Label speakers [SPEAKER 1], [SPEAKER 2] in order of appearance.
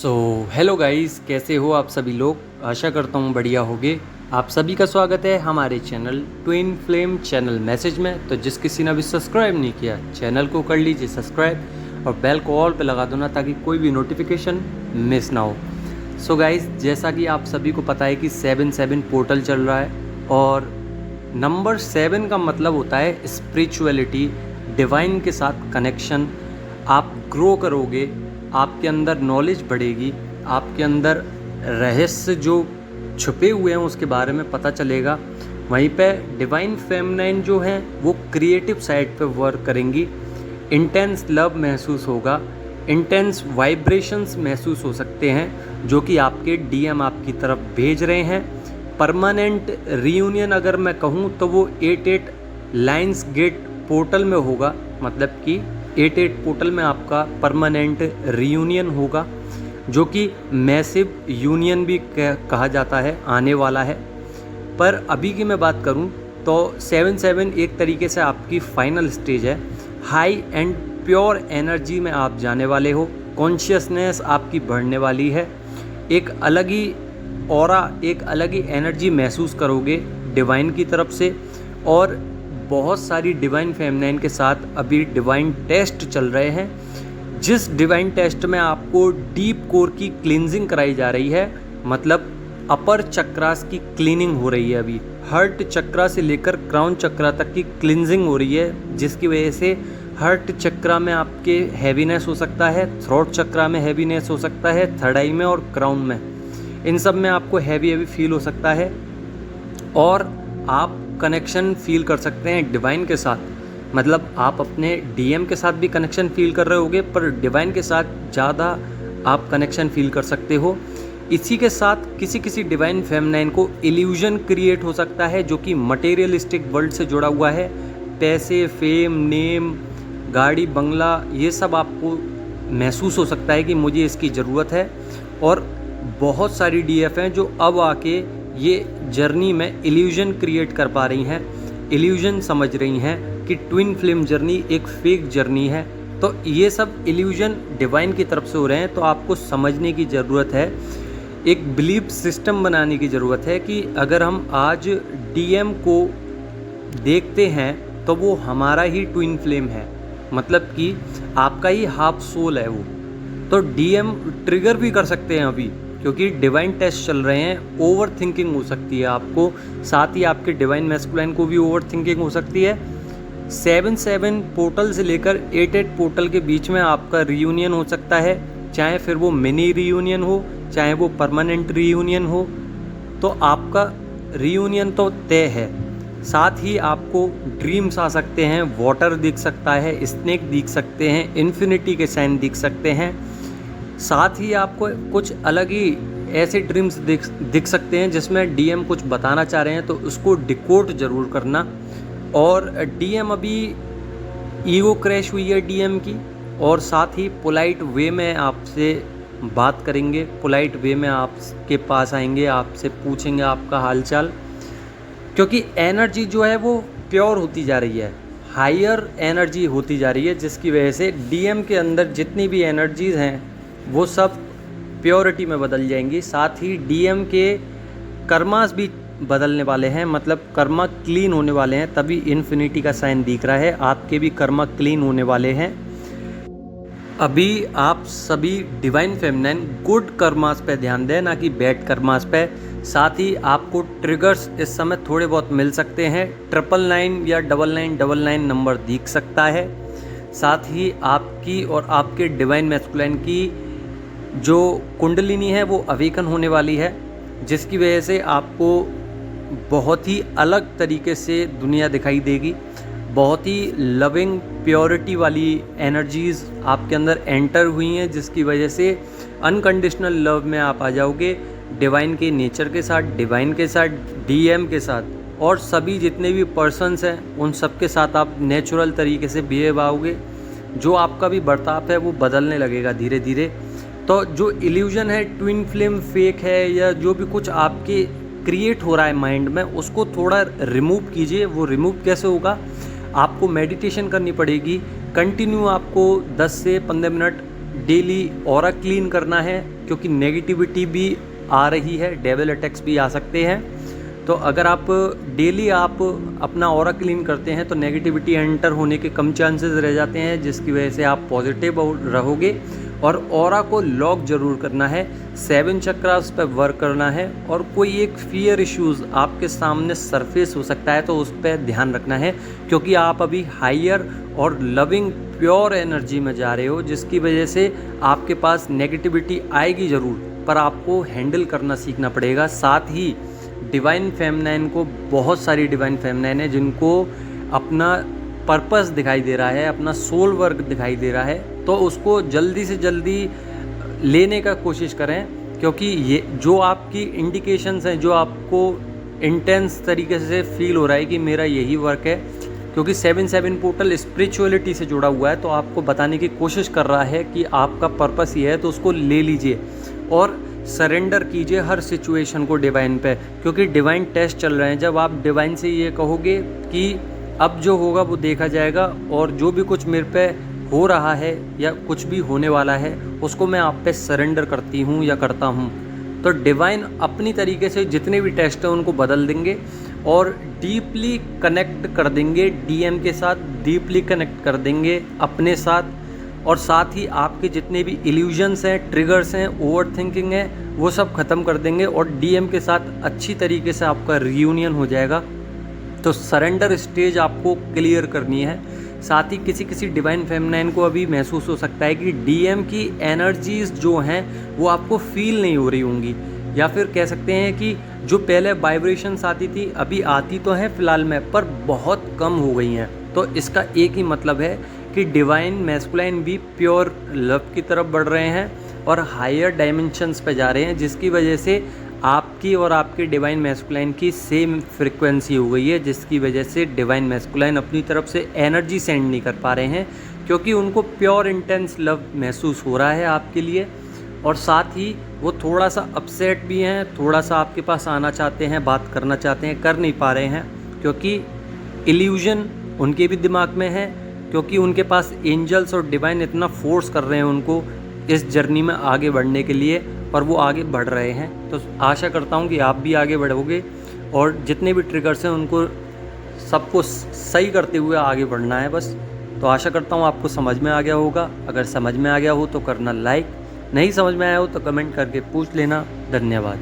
[SPEAKER 1] So hello guys, कैसे हो आप सभी लोग। आशा करता हूँ बढ़िया होगे। आप सभी का स्वागत है हमारे channel twin flame channel message में। तो जिस किसी ने अभी सब्सक्राइब नहीं किया चैनल को कर लीजिए सब्सक्राइब और बेल को ऑल पे लगा दो ना, ताकि कोई भी नोटिफिकेशन मिस ना हो। सो गाइस, जैसा कि आप सभी को पता है कि 7/7 पोर्टल चल रहा है और नंबर 7 का मतलब होता है स्पिरिचुअलिटी, डिवाइन के साथ कनेक्शन। आप ग्रो करोगे, आपके अंदर नॉलेज बढ़ेगी, आपके अंदर रहस्य जो छुपे हुए हैं उसके बारे में पता चलेगा। वहीं पे डिवाइन फेमिनाइन जो है वो क्रिएटिव साइड पे वर्क करेंगी। इंटेंस लव महसूस होगा, इंटेंस वाइब्रेशंस महसूस हो सकते हैं जो कि आपके डीएम आपकी तरफ भेज रहे हैं। परमानेंट रीयूनियन अगर मैं कहूँ तो वो 88 लाइन्स गेट पोर्टल में होगा, मतलब कि 88 पोर्टल में आपका परमानेंट रीयूनियन होगा, जो कि मैसिव यूनियन भी कहा जाता है, आने वाला है। पर अभी की मैं बात करूं तो 7/7 एक तरीके से आपकी फाइनल स्टेज है। हाई एंड प्योर एनर्जी में आप जाने वाले हो, कॉन्शियसनेस आपकी बढ़ने वाली है, एक अलग ही ऑरा, एक अलग ही एनर्जी महसूस करोगे डिवाइन की तरफ से। और बहुत सारी डिवाइन फेमिनाइन के साथ अभी डिवाइन टेस्ट चल रहे हैं, जिस डिवाइन टेस्ट में आपको डीप कोर की क्लींजिंग कराई जा रही है, मतलब अपर चक्रास की क्लीनिंग हो रही है। अभी हार्ट चक्रा से लेकर क्राउन चक्रा तक की क्लींजिंग हो रही है, जिसकी वजह से हार्ट चक्रा में आपके हैवीनेस हो सकता है, थ्रोट चक्रा में हैवीनेस हो सकता है, थर्ड आई में और क्राउन में, इन सब में आपको हैवी फील हो सकता है। और आप कनेक्शन फील कर सकते हैं डिवाइन के साथ, मतलब आप अपने डीएम के साथ भी कनेक्शन फील कर रहे होगे, पर डिवाइन के साथ ज़्यादा आप कनेक्शन फील कर सकते हो। इसी के साथ किसी किसी डिवाइन फेमिनाइन को इल्यूजन क्रिएट हो सकता है जो कि मटेरियलिस्टिक वर्ल्ड से जुड़ा हुआ है। पैसे, फेम, नेम, गाड़ी, बंगला, ये सब आपको महसूस हो सकता है कि मुझे इसकी ज़रूरत है। और बहुत सारी डीएफ हैं जो अब आके ये जर्नी में इल्यूजन क्रिएट कर पा रही हैं, इल्यूजन समझ रही हैं कि ट्विन फ्लेम जर्नी एक फेक जर्नी है। तो ये सब इल्यूजन डिवाइन की तरफ से हो रहे हैं, तो आपको समझने की ज़रूरत है, एक बिलीफ सिस्टम बनाने की ज़रूरत है कि अगर हम आज डीएम को देखते हैं तो वो हमारा ही ट्विन फ्लेम है, मतलब कि आपका ही हाफ सोल है वो। तो डीएम ट्रिगर भी कर सकते हैं अभी, क्योंकि डिवाइन टेस्ट चल रहे हैं। ओवर थिंकिंग हो सकती है आपको, साथ ही आपके डिवाइन मैस्कुलाइन को भी ओवर थिंकिंग हो सकती है। 7/7 पोर्टल से लेकर 88 पोर्टल के बीच में आपका रीयूनियन हो सकता है, चाहे फिर वो मिनी रीयूनियन हो, चाहे वो परमानेंट रीयूनियन हो। तो आपका रीयूनियन तो तय है। साथ ही आपको ड्रीम्स आ सकते हैं, वाटर दिख सकता है, स्नेक दिख सकते हैं, इन्फिनिटी के साइन दिख सकते हैं। साथ ही आपको कुछ अलग ही ऐसे ड्रीम्स दिख सकते हैं जिसमें डीएम कुछ बताना चाह रहे हैं, तो उसको डिकोड ज़रूर करना। और डीएम अभी ईगो क्रैश हुई है डीएम की, और साथ ही पोलाइट वे में आपसे बात करेंगे, पोलाइट वे में आपके पास आएंगे, आपसे पूछेंगे आपका हालचाल, क्योंकि एनर्जी जो है वो प्योर होती जा रही है, हायर एनर्जी होती जा रही है, जिसकी वजह से डीएम के अंदर जितनी भी एनर्जीज़ हैं वो सब प्योरिटी में बदल जाएंगी। साथ ही डीएम के कर्मास भी बदलने वाले हैं, मतलब कर्मा क्लीन होने वाले हैं, तभी इन्फिनिटी का साइन दिख रहा है, आपके भी कर्मा क्लीन होने वाले हैं। अभी आप सभी डिवाइन फेमिनाइन गुड कर्मास पे ध्यान दें, ना कि बैड कर्मास पे। साथ ही आपको ट्रिगर्स इस समय थोड़े बहुत मिल सकते हैं, 999 या 9999 नंबर दिख सकता है। साथ ही आपकी और आपके डिवाइन मैस्कुलाइन की जो कुंडलिनी है वो अवेकन होने वाली है, जिसकी वजह से आपको बहुत ही अलग तरीके से दुनिया दिखाई देगी। बहुत ही लविंग प्योरिटी वाली एनर्जीज़ आपके अंदर एंटर हुई हैं, जिसकी वजह से अनकंडीशनल लव में आप आ जाओगे डिवाइन के नेचर के साथ, डिवाइन के साथ, डीएम के साथ, और सभी जितने भी पर्सन्स हैं उन सब के साथ आप नेचुरल तरीके से बिहेव आओगे। जो आपका भी बर्ताव है वो बदलने लगेगा धीरे धीरे। तो जो इल्यूजन है ट्विन फ्लेम फेक है, या जो भी कुछ आपके क्रिएट हो रहा है माइंड में, उसको थोड़ा रिमूव कीजिए। वो रिमूव कैसे होगा? आपको मेडिटेशन करनी पड़ेगी, कंटिन्यू आपको 10 से 15 मिनट डेली ऑरा क्लीन करना है, क्योंकि नेगेटिविटी भी आ रही है, डेविल अटैक्स भी आ सकते हैं। तो अगर आप डेली आप अपना ऑरा क्लीन करते हैं तो नेगेटिविटी एंटर होने के कम चांसेस रह जाते हैं, जिसकी वजह से आप पॉजिटिव रहोगे। और ऑरा को लॉक ज़रूर करना है, 7 चक्रास पे वर्क करना है। और कोई एक फियर इश्यूज़ आपके सामने सरफेस हो सकता है तो उस पर ध्यान रखना है, क्योंकि आप अभी हायर और लविंग प्योर एनर्जी में जा रहे हो, जिसकी वजह से आपके पास नेगेटिविटी आएगी ज़रूर, पर आपको हैंडल करना सीखना पड़ेगा। साथ ही डिवाइन फेमिनाइन को, बहुत सारी डिवाइन फेमिनाइन है जिनको अपना पर्पस दिखाई दे रहा है, अपना सोल वर्क दिखाई दे रहा है, तो उसको जल्दी से जल्दी लेने का कोशिश करें, क्योंकि ये जो आपकी इंडिकेशंस हैं, जो आपको इंटेंस तरीके से फील हो रहा है कि मेरा यही वर्क है, क्योंकि 7-7 पोर्टल स्पिरिचुअलिटी से जुड़ा हुआ है, तो आपको बताने की कोशिश कर रहा है कि आपका पर्पस ये है, तो उसको ले लीजिए और सरेंडर कीजिए हर सिचुएशन को डिवाइन पे, क्योंकि डिवाइन टेस्ट चल रहे हैं। जब आप डिवाइन से ये कहोगे कि अब जो होगा वो देखा जाएगा, और जो भी कुछ मेरे पे हो रहा है या कुछ भी होने वाला है उसको मैं आप पे सरेंडर करती हूँ या करता हूँ, तो डिवाइन अपनी तरीके से जितने भी टेस्ट हैं उनको बदल देंगे और डीपली कनेक्ट कर देंगे डीएम के साथ, डीपली कनेक्ट कर देंगे अपने साथ। और साथ ही आपके जितने भी इल्यूजन्स हैं, ट्रिगर्स हैं, ओवर थिंकिंग है, वो सब ख़त्म कर देंगे और डीएम के साथ अच्छी तरीके से आपका रियूनियन हो जाएगा। तो सरेंडर स्टेज आपको क्लियर करनी है। साथ ही किसी किसी डिवाइन फेमिनाइन को अभी महसूस हो सकता है कि डीएम की एनर्जीज़ जो हैं वो आपको फील नहीं हो रही होंगी, या फिर कह सकते हैं कि जो पहले वाइब्रेशंस आती थी अभी आती तो हैं फ़िलहाल में, पर बहुत कम हो गई हैं। तो इसका एक ही मतलब है कि डिवाइन मैस्कुलाइन भी प्योर लव की तरफ बढ़ रहे हैं और हायर डायमेंशंस पे जा रहे हैं, जिसकी वजह से आपकी और आपके डिवाइन मैस्कुलाइन की सेम फ्रिक्वेंसी हो गई है, जिसकी वजह से डिवाइन मैस्कुलाइन अपनी तरफ से एनर्जी सेंड नहीं कर पा रहे हैं, क्योंकि उनको प्योर इंटेंस लव महसूस हो रहा है आपके लिए। और साथ ही वो थोड़ा सा अपसेट भी हैं, थोड़ा सा आपके पास आना चाहते हैं, बात करना चाहते हैं, कर नहीं पा रहे हैं, क्योंकि इल्यूजन उनके भी दिमाग में है, क्योंकि उनके पास एंजल्स और डिवाइन इतना फोर्स कर रहे हैं उनको इस जर्नी में आगे बढ़ने के लिए, और वो आगे बढ़ रहे हैं। तो आशा करता हूँ कि आप भी आगे बढ़ोगे और जितने भी ट्रिगर्स हैं उनको सबको सही करते हुए आगे बढ़ना है बस। तो आशा करता हूँ आपको समझ में आ गया होगा। अगर समझ में आ गया हो तो करना लाइक, नहीं समझ में आया हो तो कमेंट करके पूछ लेना। धन्यवाद।